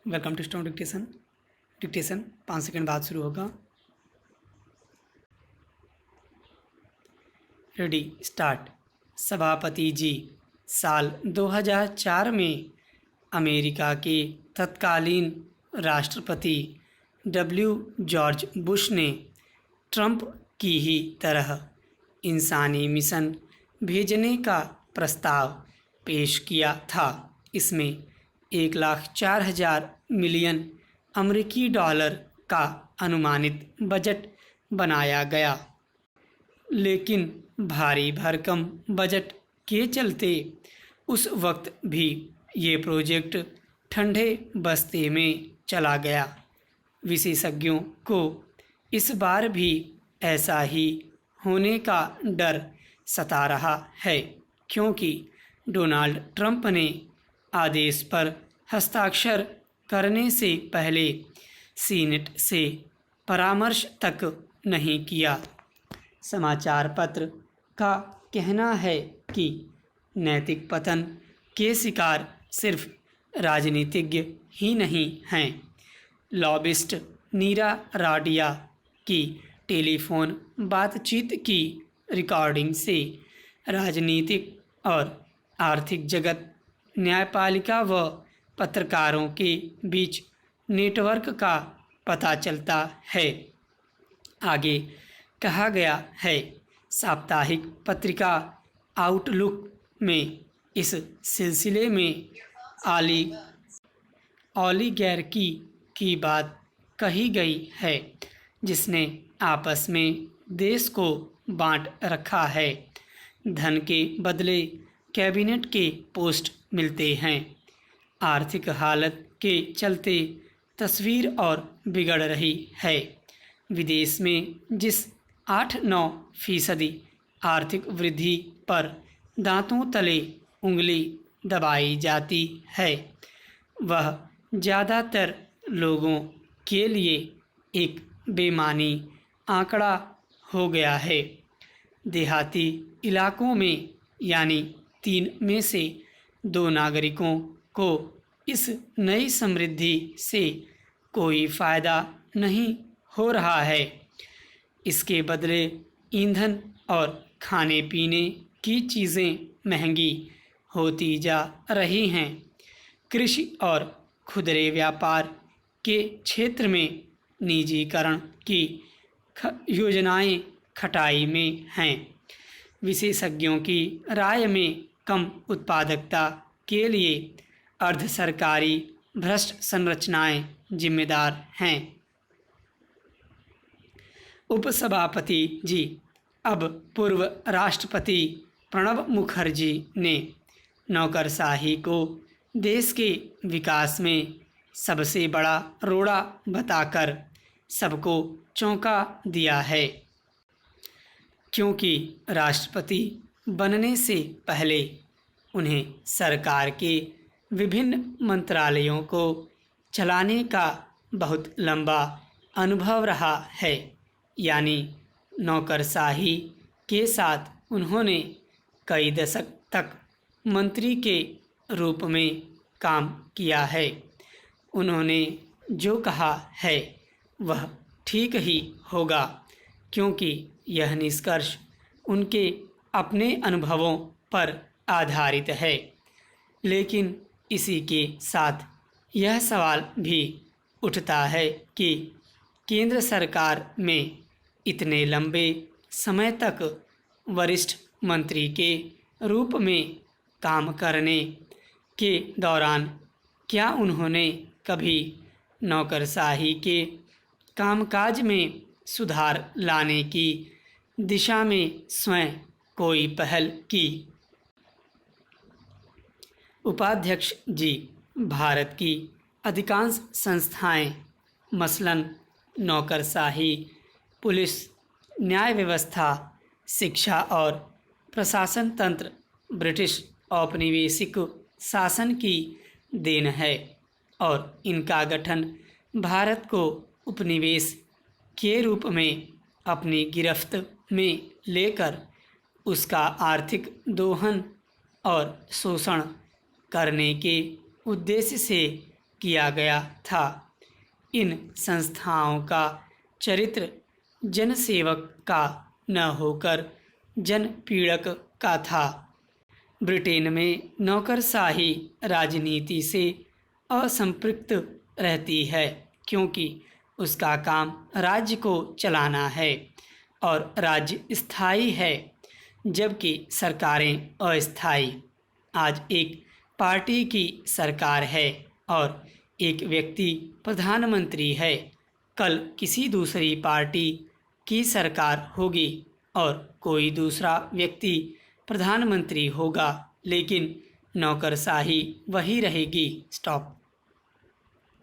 Welcome to stone dictation. Dictation 5 second बाद शुरू होगा। Ready start. सभापति जी, साल 2004 में अमेरिका के तत्कालीन राष्ट्रपति जॉर्ज बुश ने ट्रंप की ही तरह इंसानी मिशन भेजने का प्रस्ताव पेश किया था। इसमें 1,04,000 मिलियन अमेरिकी डॉलर का अनुमानित बजट बनाया गया, लेकिन भारी भरकम बजट के चलते उस वक्त भी ये प्रोजेक्ट ठंडे बस्ते में चला गया। विशेषज्ञों को इस बार भी ऐसा ही होने का डर सता रहा है, क्योंकि डोनाल्ड ट्रंप ने आदेश पर हस्ताक्षर करने से पहले सीनेट से परामर्श तक नहीं किया। समाचार पत्र का कहना है कि नैतिक पतन के शिकार सिर्फ राजनीतिज्ञ ही नहीं हैं। लॉबिस्ट नीरा राडिया की टेलीफोन बातचीत की रिकॉर्डिंग से राजनीतिक और आर्थिक जगत, न्यायपालिका व पत्रकारों के बीच नेटवर्क का पता चलता है। आगे कहा गया है, साप्ताहिक पत्रिका आउटलुक में इस सिलसिले में ऑलिगैर्की की बात कही गई है, जिसने आपस में देश को बांट रखा है। धन के बदले कैबिनेट के पोस्ट मिलते हैं। आर्थिक हालत के चलते तस्वीर और बिगड़ रही है। विदेश में जिस 8-9% आर्थिक वृद्धि पर दांतों तले उंगली दबाई जाती है, वह ज़्यादातर लोगों के लिए एक बेमानी आंकड़ा हो गया है। देहाती इलाकों में यानी 3 में से 2 नागरिकों को इस नई समृद्धि से कोई फ़ायदा नहीं हो रहा है। इसके बदले ईंधन और खाने पीने की चीज़ें महंगी होती जा रही हैं। कृषि और खुदरे व्यापार के क्षेत्र में निजीकरण की योजनाएं खटाई में हैं। विशेषज्ञों की राय में कम उत्पादकता के लिए अर्ध सरकारी भ्रष्ट संरचनाएं जिम्मेदार हैं। उपसभापति जी, अब पूर्व राष्ट्रपति प्रणब मुखर्जी ने नौकरशाही को देश के विकास में सबसे बड़ा रोड़ा बताकर सबको चौंका दिया है, क्योंकि राष्ट्रपति बनने से पहले उन्हें सरकार के विभिन्न मंत्रालयों को चलाने का बहुत लंबा अनुभव रहा है। यानी नौकरशाही के साथ उन्होंने कई दशक तक मंत्री के रूप में काम किया है। उन्होंने जो कहा है वह ठीक ही होगा, क्योंकि यह निष्कर्ष उनके अपने अनुभवों पर आधारित है। लेकिन इसी के साथ यह सवाल भी उठता है कि केंद्र सरकार में इतने लंबे समय तक वरिष्ठ मंत्री के रूप में काम करने के दौरान क्या उन्होंने कभी नौकरशाही के कामकाज में सुधार लाने की दिशा में स्वयं कोई पहल की? उपाध्यक्ष जी, भारत की अधिकांश संस्थाएं, मसलन नौकरशाही, पुलिस, न्याय व्यवस्था, शिक्षा और प्रशासन तंत्र ब्रिटिश औपनिवेशिक शासन की देन है और इनका गठन भारत को उपनिवेश के रूप में अपनी गिरफ्त में लेकर उसका आर्थिक दोहन और शोषण करने के उद्देश्य से किया गया था। इन संस्थाओं का चरित्र जनसेवक का न होकर जनपीड़क का था। ब्रिटेन में नौकरशाही राजनीति से असंपृक्त रहती है, क्योंकि उसका काम राज्य को चलाना है और राज्य स्थायी है, जबकि सरकारें अस्थायी। आज एक पार्टी की सरकार है और एक व्यक्ति प्रधानमंत्री है। कल किसी दूसरी पार्टी की सरकार होगी और कोई दूसरा व्यक्ति प्रधानमंत्री होगा, लेकिन नौकरशाही वही रहेगी। स्टॉप।